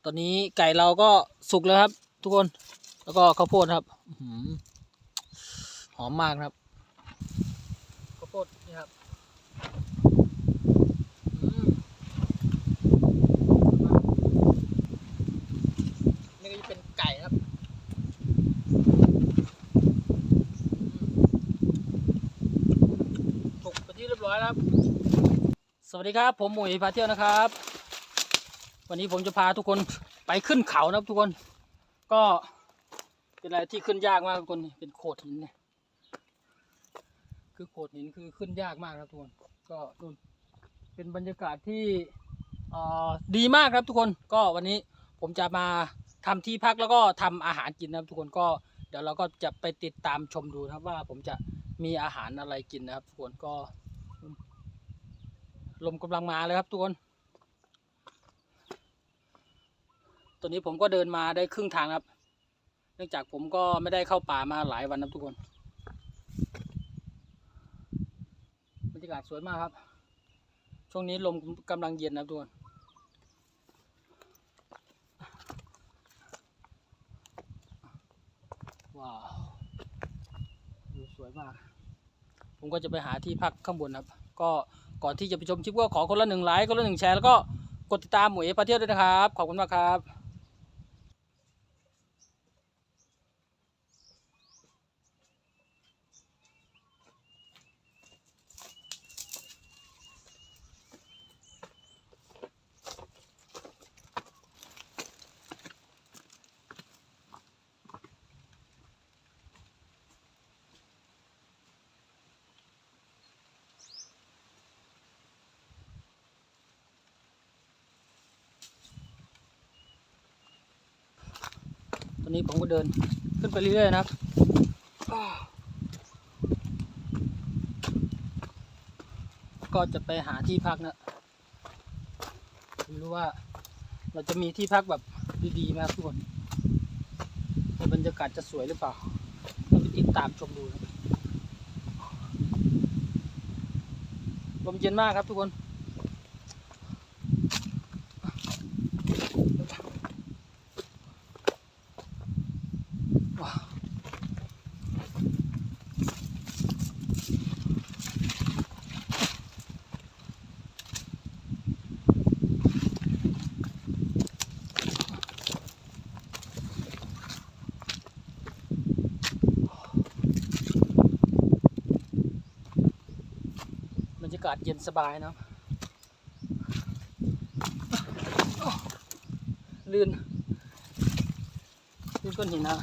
ตอนนี้ไก่เราก็สุกแล้วครับทุกคนแล้วก็ข้าวโพดครับหอมมากครับข้าวโพดนี่ครับนี่ก็จะเป็นไก่ครับสุกเป็นที่เรียบร้อยแล้วครับสวัสดีครับผมหมุยพาเที่ยวนะครับวันนี้ผมจะพาทุกคนไปขึ้นเขานะครับทุกคนก็เป็นอะไรที่ขึ้นยากมากทุกคนเป็นโขดหินเนี่ยคือโขดหินคือขึ้นยากมากครับทุกคนก็นู่นเป็นบรรยากาศที่ดีมากครับทุกคนก็วันนี้ผมจะมาทำที่พักแล้วก็ทำอาหารกินนะครับทุกคนก็เดี๋ยวเราก็จะไปติดตามชมดูนะครับว่าผมจะมีอาหารอะไรกินนะครับทุกคนก็ลมกำลังมาเลยครับทุกคนตอนนี้ผมก็เดินมาได้ครึ่งทางครับเนื่องจากผมก็ไม่ได้เข้าป่ามาหลายวันนะทุกคนบรรยากาศสวยมากครับช่วงนี้ลมกำลังเย็นนะทุกคนว้าวดูสวยมากผมก็จะไปหาที่พักข้างบนครับก็ก่อนที่จะไปชมคลิปก็ขอคนละ1 ไลค์คนละ1 แชร์แล้วก็กดติดตามหมวยพาเที่ยวด้วยนะครับขอบคุณมากครับตอนนี้ผมก็เดินขึ้นไปเรื่อยๆนะครับก็จะไปหาที่พักนะไม่รู้ว่าเราจะมีที่พักแบบดีๆไหมครับทุกคนบรรยากาศจะสวยหรือเปล่าต้องไปติดตามชมดูนะลมเย็นมากครับทุกคนบรรยากาศเย็นสบายนะลื่นก้อนหินนะ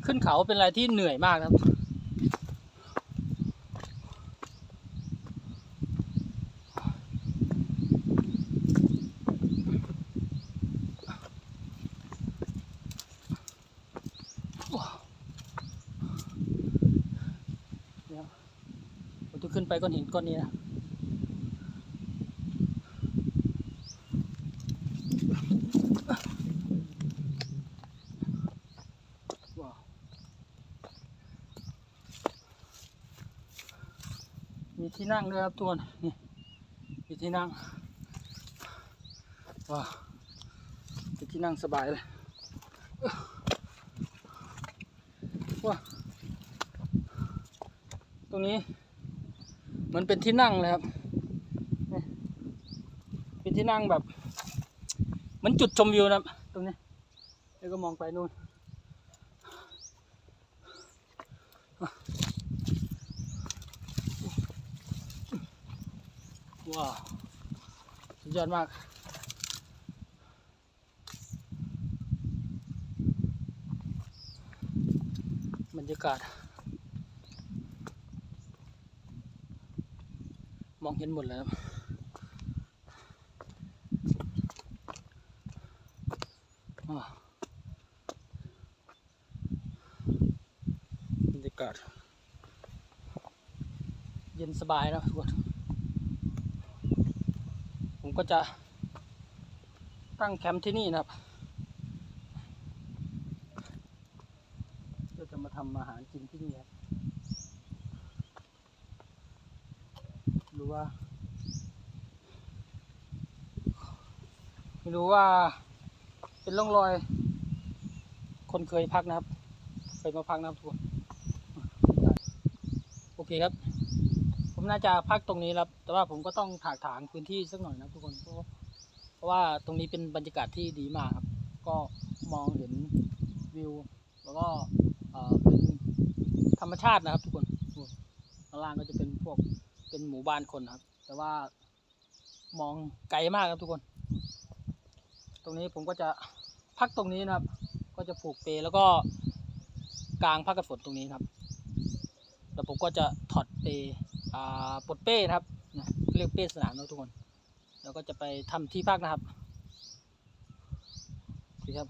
ขึ้นเขาเป็นอะไรที่เหนื่อยมากครับเนี่ยผมจะขึ้นไปก้อนหินก้อนนี้นะมีที่นั่งด้วยครับทุกคนนี่มีที่นั่งว้าวมีที่นั่งสบายเลยว้าตรงนี้เหมือนเป็นที่นั่งเลยครับเป็นที่นั่งแบบเหมือนจุดชมวิวนะครับตรงนี้แล้วก็มองไปนู่นว้าวสุดยอดมากบรรยากาศมองเห็นหมดเลยครับบรรยากาศเย็นสบายนะทุกคนผมก็จะตั้งแคมป์ที่นี่นะครับก็จะมาทำอาหารกินที่นี่ครับไม่รู้ว่า เป็นร่องรอยคนเคยพักนะครับเคยมาพักนะครับทุกคนโอเคครับผมน่าจะพักตรงนี้ครับแต่ว่าผมก็ต้องถากถางพื้นที่สักหน่อยนะทุกคนเพราะว่าตรงนี้เป็นบรรยากาศที่ดีมากครับก็มองเห็นวิวแล้วก็เป็นธรรมชาตินะครับทุกคนข้างล่างก็จะเป็นพวกเป็นหมู่บ้านคนครับแต่ว่ามองไกลมากครับทุกคนตรงนี้ผมก็จะพักตรงนี้นะครับก็จะผูกเปลแล้วก็กางผ้ากันฝนตรงนี้ครับแล้วผมก็จะถอดเปปลดเป้นะครับเรียกเป้สนามนะทุกคนแล้วก็จะไปทำที่พักนะครับดีครับ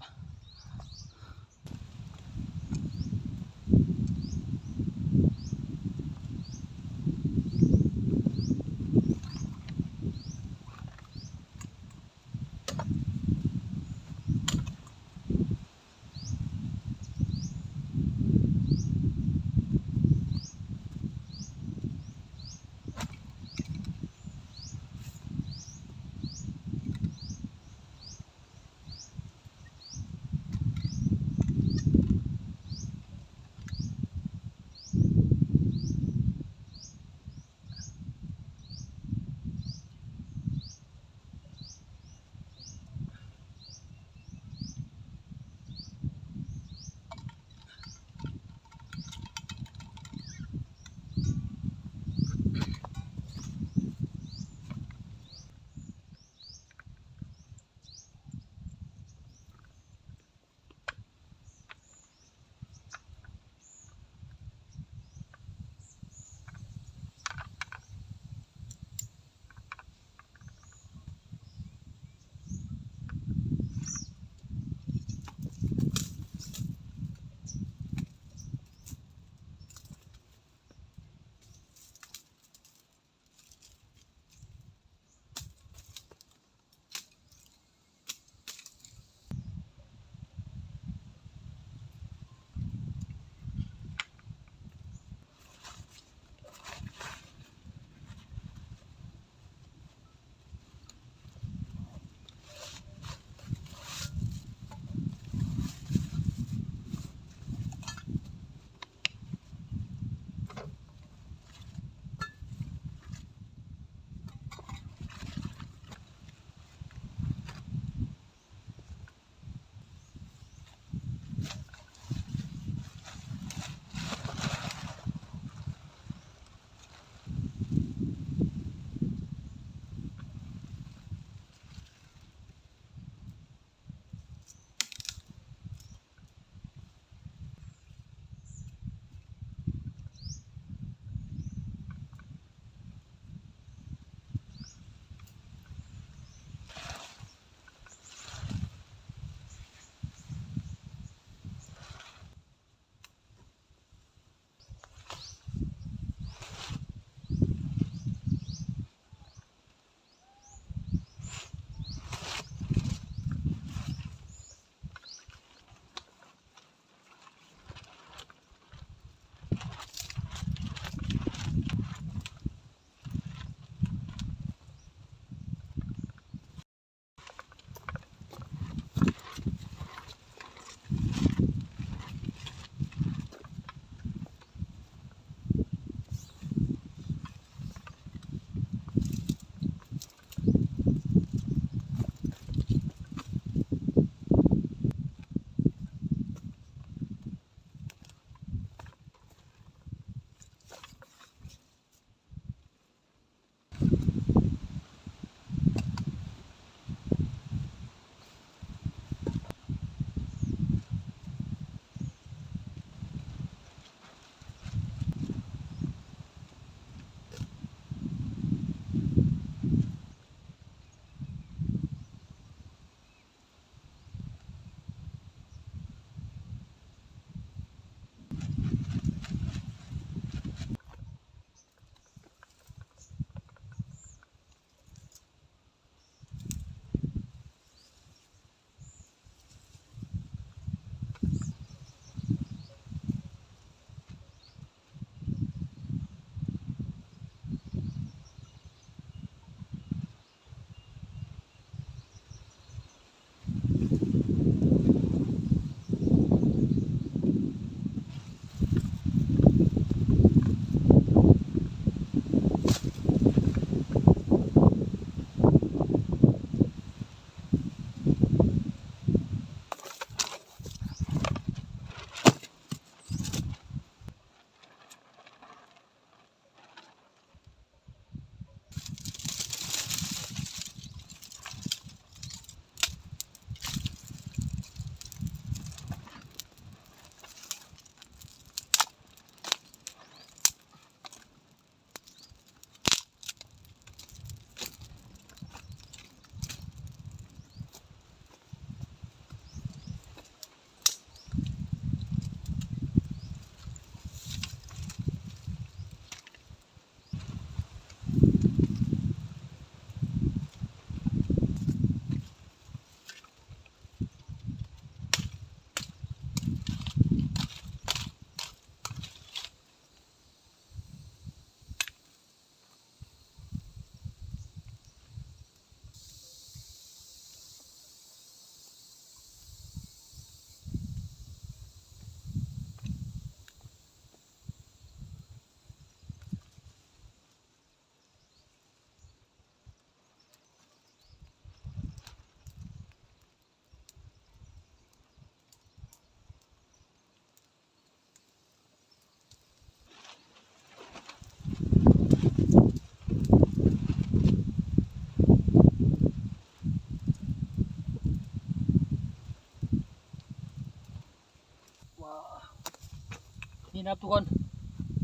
นะครับทุกคน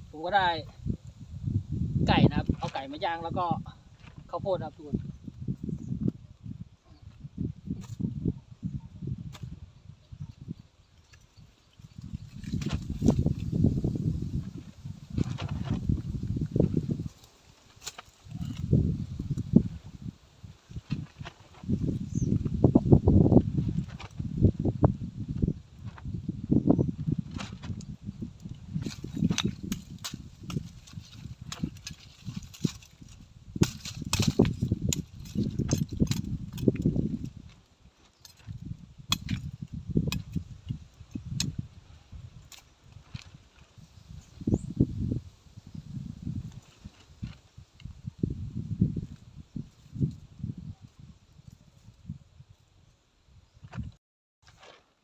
ผมก็ได้ไก่นะครับเอาไก่มาย่างแล้วก็ข้าวโพดนะครับทุกคน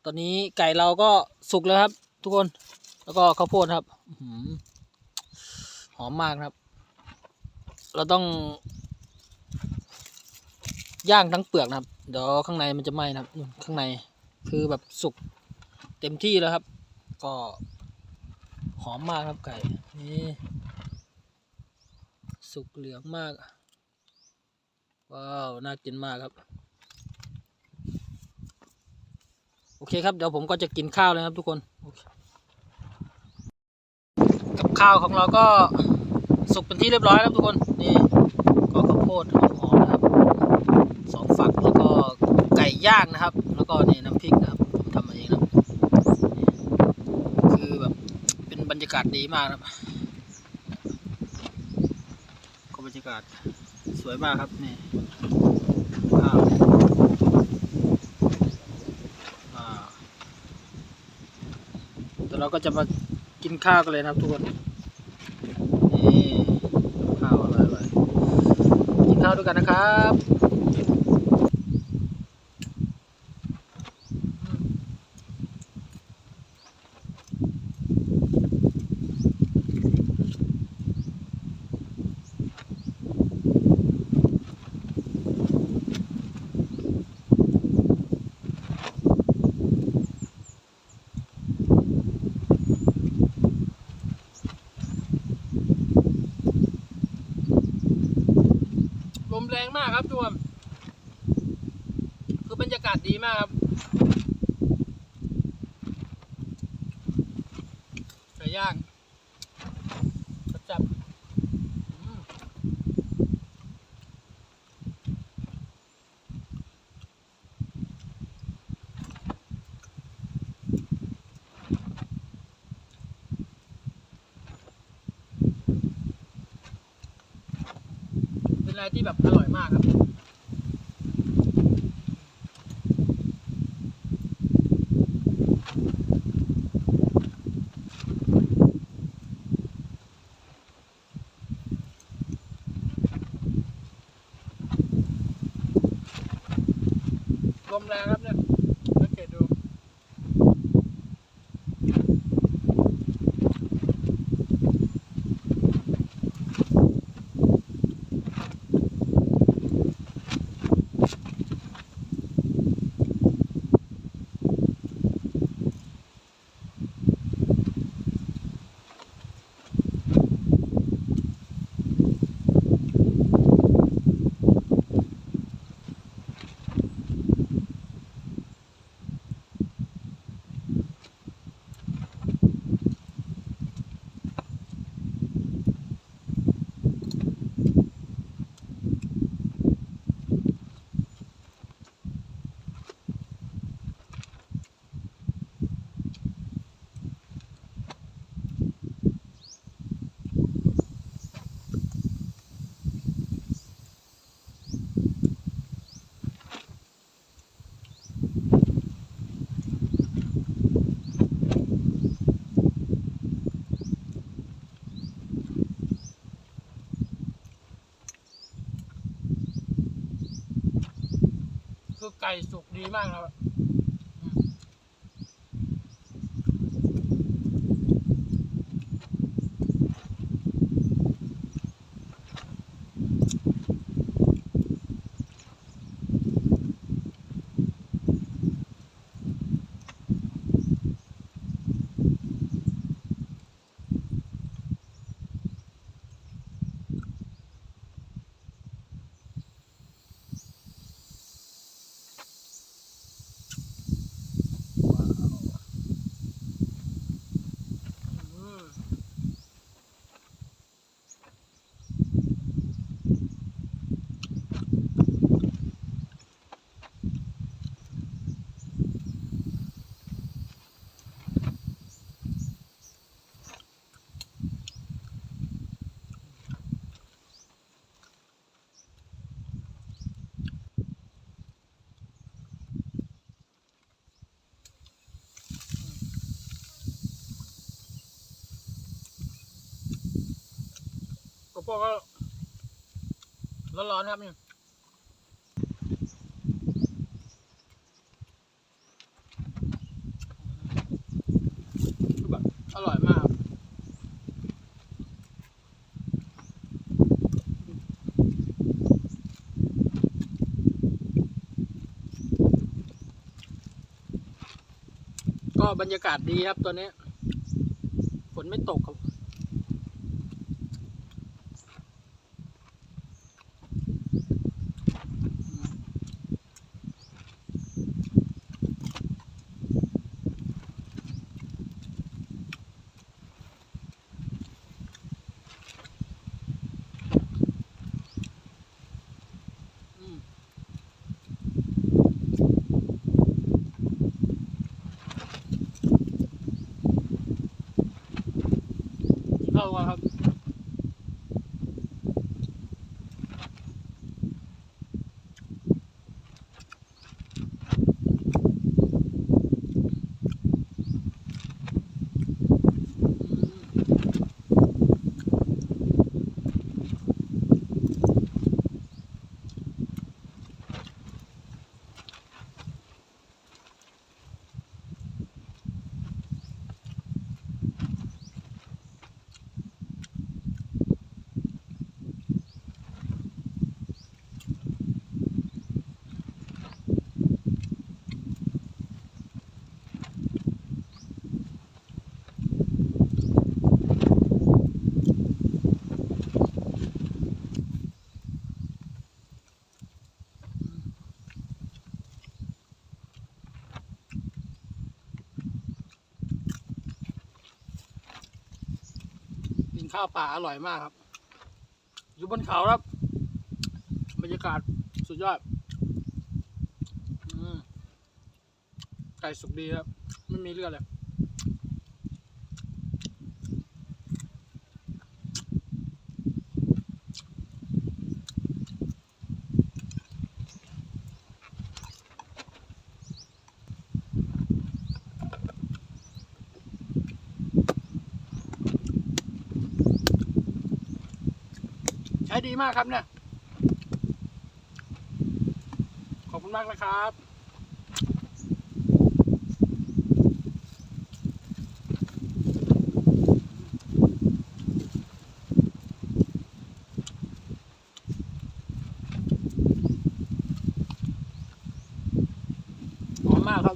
ตอนนี้ไก่เราก็สุกแล้วครับทุกคนแล้วก็ข้าวโพดครับหอมมากครับเราต้องย่างทั้งเปลือกนะครับเดี๋ยวข้างในมันจะไหม้นะครับข้างในคือแบบสุกเต็มที่แล้วครับก็หอมมากครับไก่นี่สุกเหลืองมากว้าวน่ากินมากครับโอเคครับเดี๋ยวผมก็จะกินข้าวเลยครับทุกคนกับข้าวของเราก็สุกเป็นที่เรียบร้อยแล้วทุกคนนี่ก็ข้าวโพดหอมนะครับ2 ฝักแล้วก็ไก่ย่างนะครับแล้วก็นี่น้ำพริกนะครับผมทำมาเองนะคือแบบเป็นบรรยากาศดีมากครับก็บรรยากาศสวยมากครับนี่ข้าวเดี๋ยวเราก็จะมากินข้าวกันเลยนะครับทุกคนนี่ข้าวอร่อยๆกินข้าวด้วยกันนะครับลมแรงมากครับทุกคนคือบรรยากาศดีมากครับไก่ย่างจับเป็นอะไรที่แบบอร่อยมากครับลมแรงครับเนี่ยสังเกตดูคือไก่สุกดีมากครับ วกก็ร้อนๆครับนี่แบบอร่อยมากก็บรรยากาศดีครับตัวนี้ฝนไม่ตกครับเข้ามาครับกินข้าวป่าอร่อยมากครับอยู่บนเขาครับบรรยากาศสุดยอดไก่สุกดีครับไม่มีเลือดเลยใช้ดีมากครับเนี่ยขอบคุณมากนะครับหอมมากครับ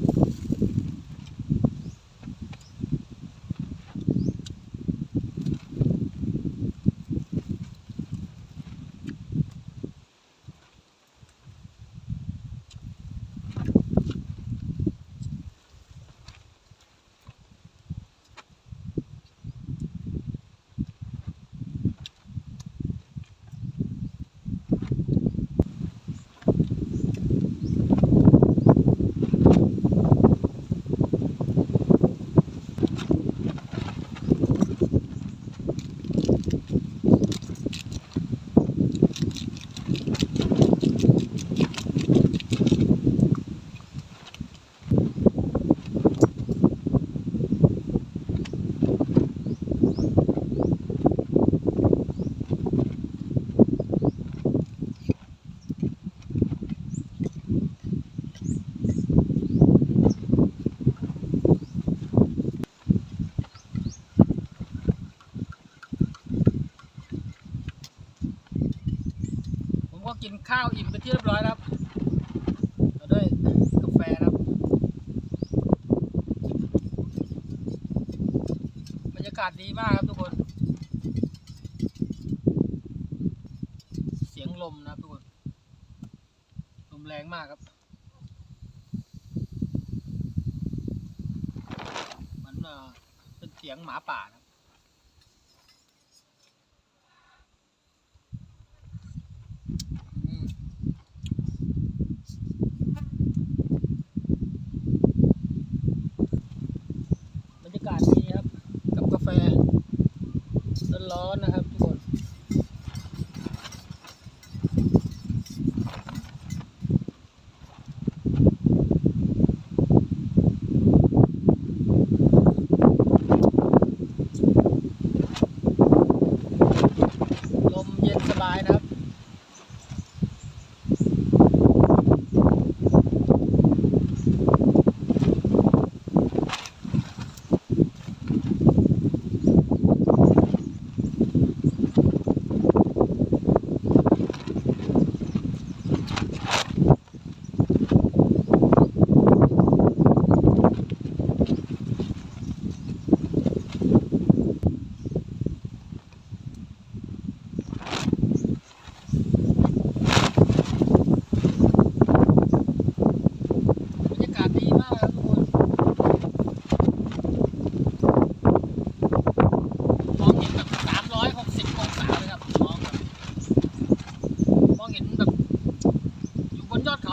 ผมก็กินข้าวอิ่มเป็นที่เรียบร้อยแล้วด้วยกาแฟครับบรรยากาศดีมากครับทุกคนเสียงลมนะครับทุกคนลมแรงมากครับมันเป็นเสียงหมาป่านะบรรยากาศดีครับกับกาแฟร้อนๆนะครับทุกคนลม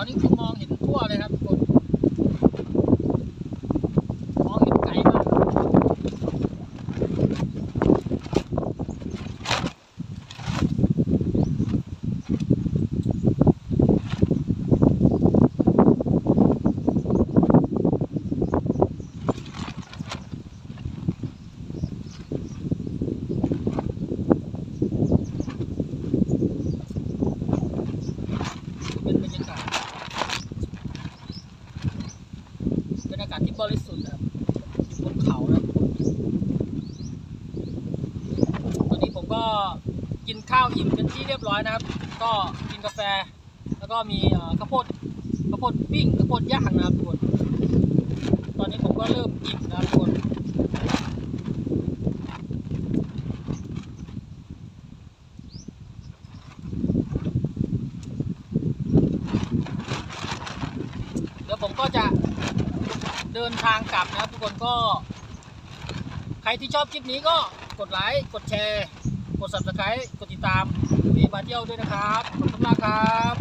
นี้คือมองเห็นทั่วเลยครับทุกคนมองเห็นไกลมากเป็นบรรยากาศที่บริสุทธิ์นะครับอยู่บนเขานะตอนนี้ผมก็กินข้าวอิ่มเป็นที่เรียบร้อยนะครับก็กินกาแฟแล้วก็มีข้าวโพดปิ้งข้าวโพดย่างนะครับทุกคนตอนนี้ผมก็เริ่มอิ่มนะครับทุกคนเดี๋ยวผมก็จะเดินทางกลับนะครับทุกคนก็ใครที่ชอบคลิปนี้ก็กดไลค์กดแชร์กด Subscribe กดติดตามมีมาเที่ยวด้วยนะครับขอบคุณมากครับ